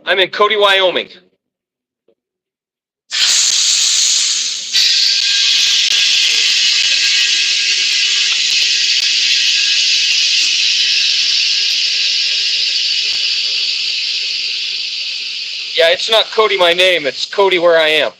I'm in Cody, Wyoming. Yeah, it's not Cody my name, it's Cody where I am.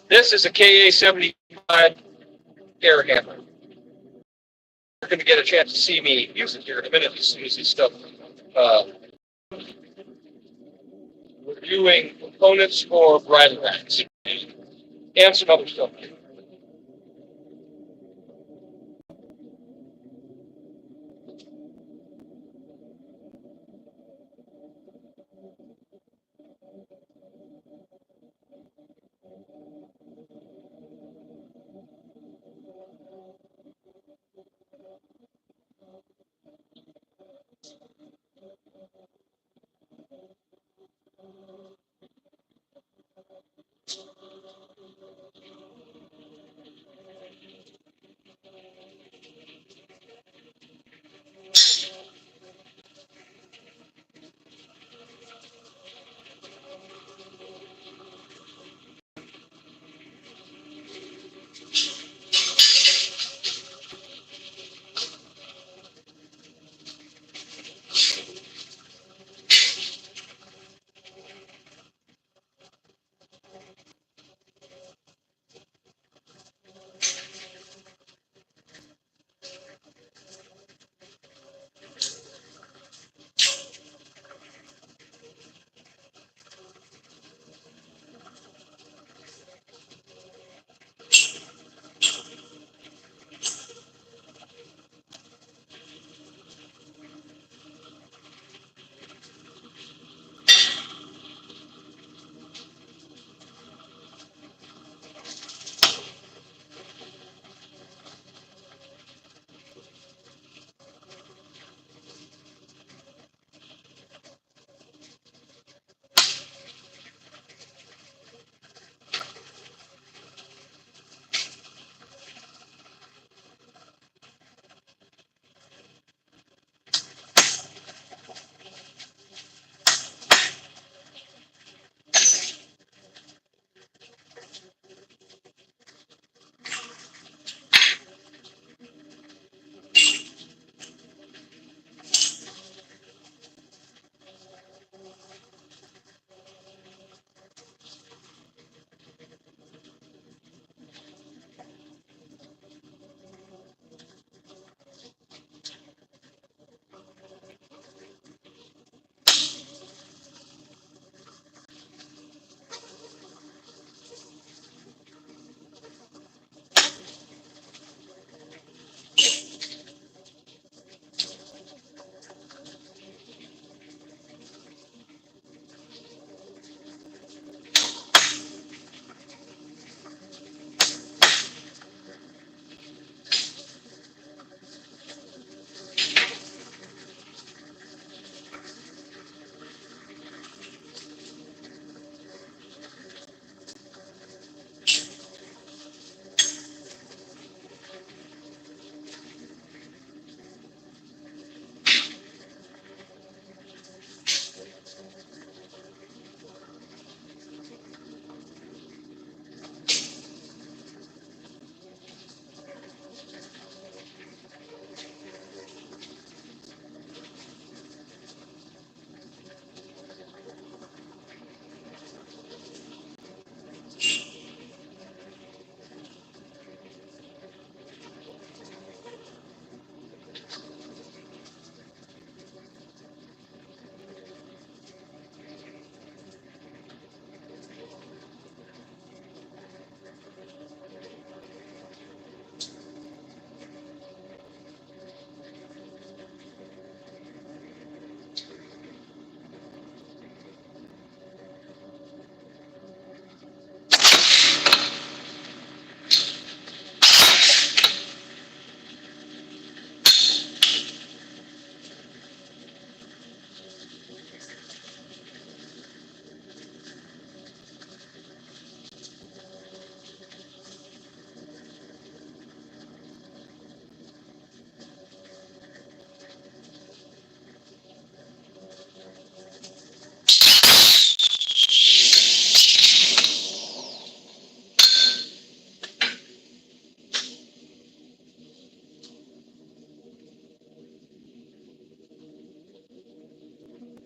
This is a KA-75 air hammer. You're going to get a chance to see me use it here in a minute as soon as this stuff. Uh, reviewing components for bridle racks and some other stuff.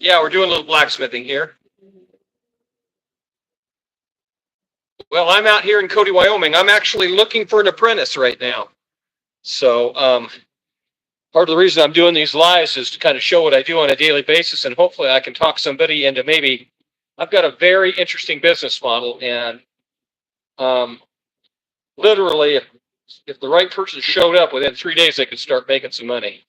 Yeah, we're doing a little blacksmithing here. Well, I'm out here in Cody, Wyoming. I'm actually looking for an apprentice right now. So part of the reason I'm doing these lives is to kind of show what I do on a daily basis, and hopefully I can talk somebody into maybe. I've got a very interesting business model, and um, literally, if the right person showed up within 3 days, they could start making some money.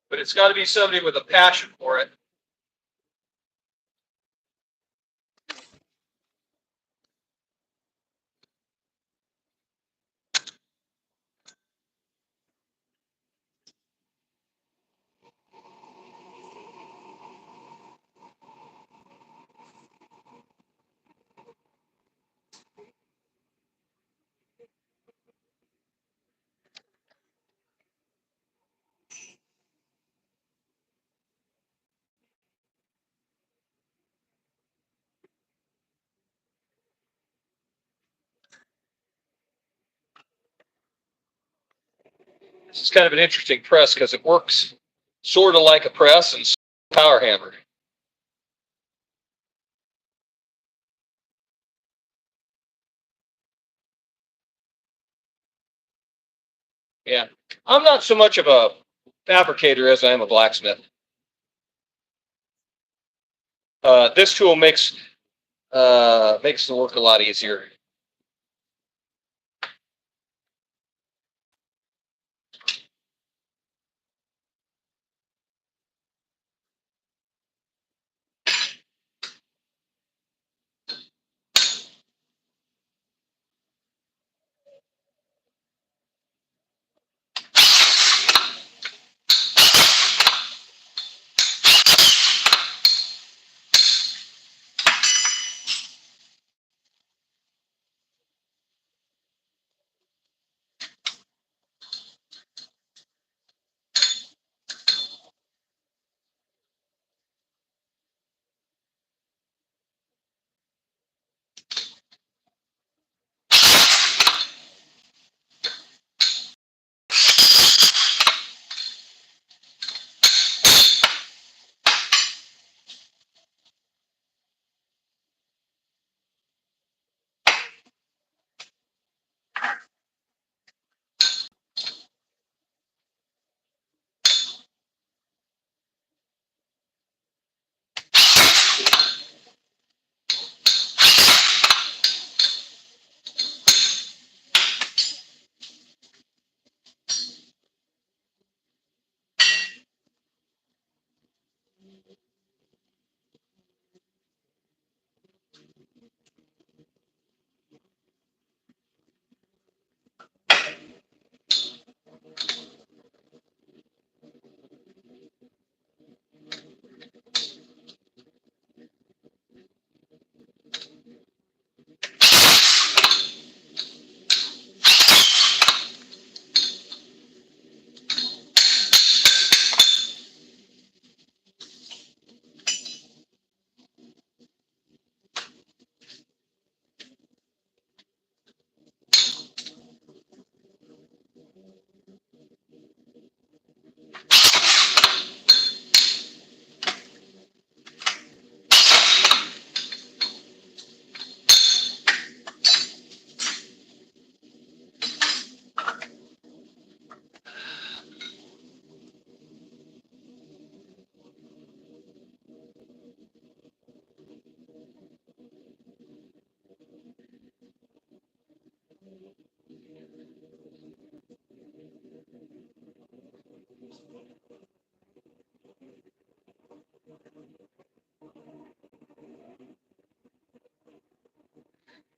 But it's got to be somebody with a passion for it. This is kind of an interesting press because it works sort of like a press and power hammer. Yeah, I'm not so much of a fabricator as I am a blacksmith. This tool makes the work a lot easier.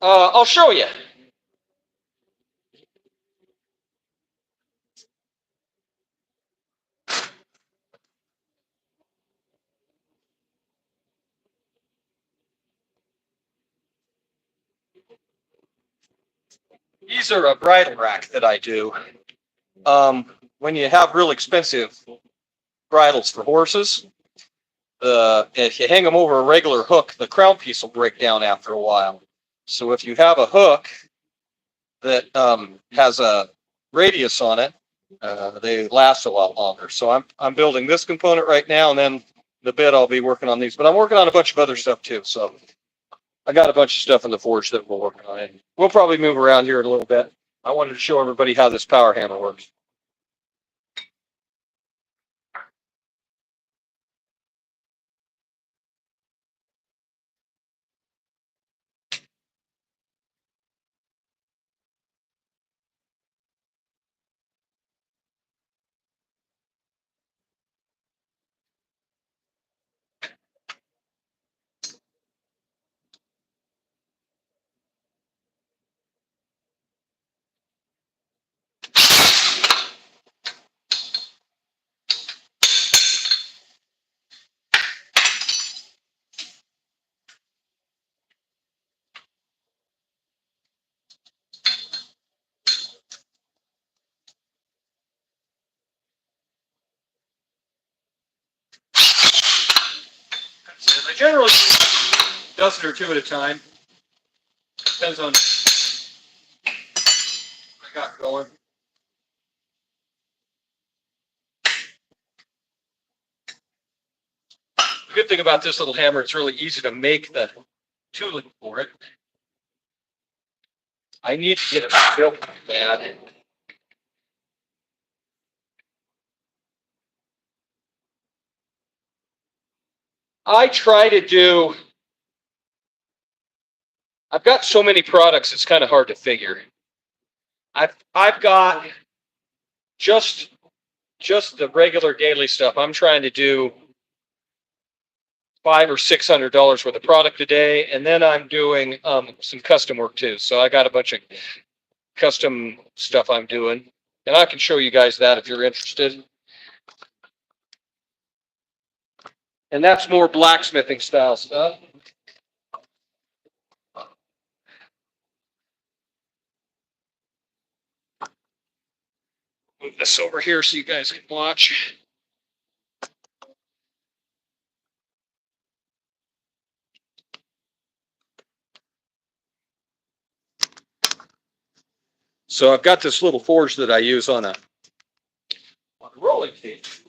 I'll show you. These are a bridle rack that I do. When you have real expensive bridles for horses, if you hang them over a regular hook, the crown piece will break down after a while. So if you have a hook that has a radius on it, they last a lot longer. So I'm building this component right now, and then the bit I'll be working on these. But I'm working on a bunch of other stuff too. So I got a bunch of stuff in the forge that we're working on. And we'll probably move around here a little bit. I wanted to show everybody how this power hammer works. I generally do a dozen or two at a time. Depends on what I got going. The good thing about this little hammer, it's really easy to make the tooling for it. I need to get it built bad. I try to do, I've got so many products, it's kind of hard to figure. I've got just the regular daily stuff. I'm trying to do $500 or $600 worth of product a day, and then I'm doing some custom work too. So I got a bunch of custom stuff I'm doing, and I can show you guys that if you're interested. And that's more blacksmithing style stuff. Move this over here so you guys can watch. So I've got this little forge that I use on a rolling cage.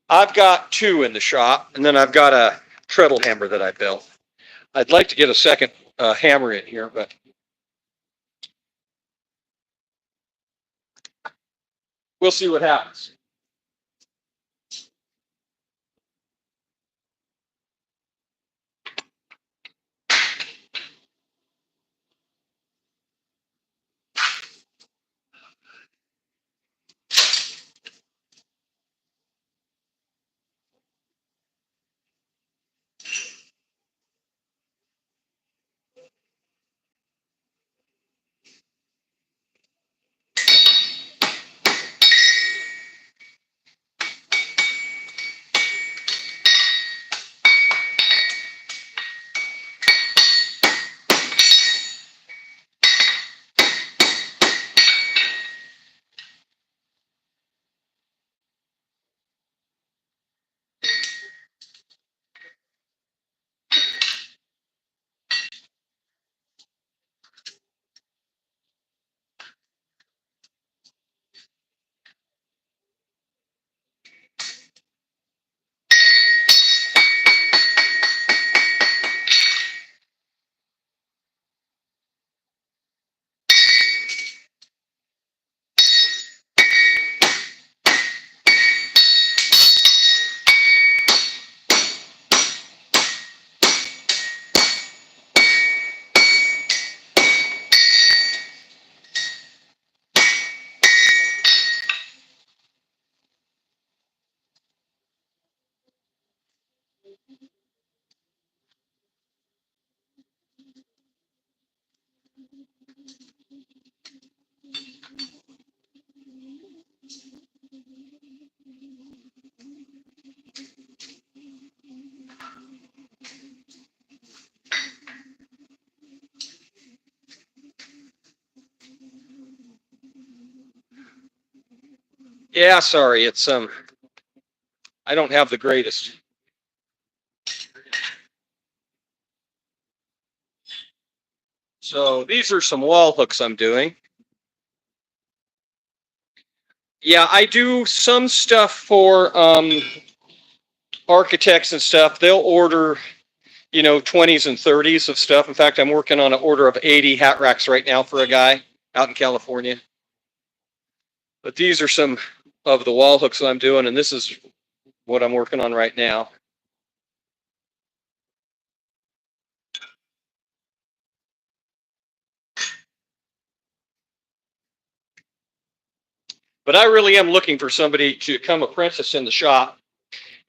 I've got two in the shop, and then I've got a treadle hammer that I built. I'd like to get a second hammer in here, but we'll see what happens. Yeah, sorry, it's I don't have the greatest. So these are some wall hooks I'm doing. Yeah, I do some stuff for architects and stuff. They'll order, 20s and 30s of stuff. In fact, I'm working on an order of 80 hat racks right now for a guy out in California. But these are some of the wall hooks that I'm doing, and this is what I'm working on right now. But I really am looking for somebody to come apprentice in the shop,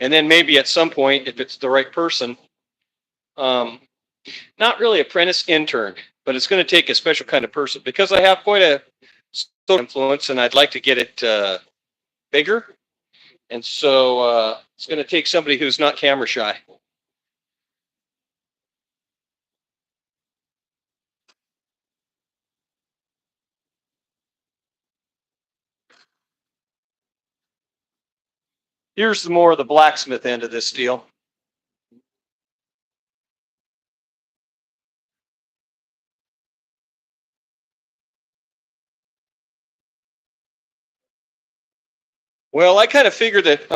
and then maybe at some point, if it's the right person, um, not really apprentice intern, but it's going to take a special kind of person because I have quite a social influence, and I'd like to get it bigger. And so it's going to take somebody who's not camera shy. Here's the more of the blacksmith end of this deal. Well, I kind of figured that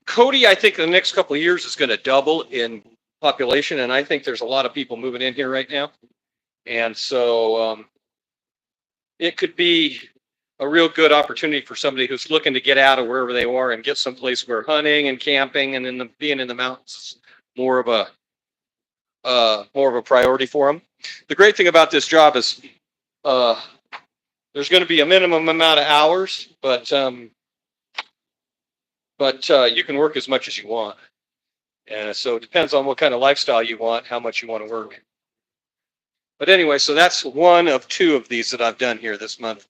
Cody, I think the next couple of years is going to double in population, and I think there's a lot of people moving in here right now. And so it could be a real good opportunity for somebody who's looking to get out of wherever they are and get someplace where hunting and camping and being in the mountains is more of a priority for them. The great thing about this job is uh, there's going to be a minimum amount of hours, but you can work as much as you want. And so it depends on what kind of lifestyle you want, how much you want to work. But anyway, so that's one of two of these that I've done here this month.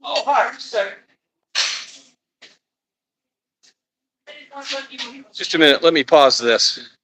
Oh, hi. Second. Just a minute. Let me pause this.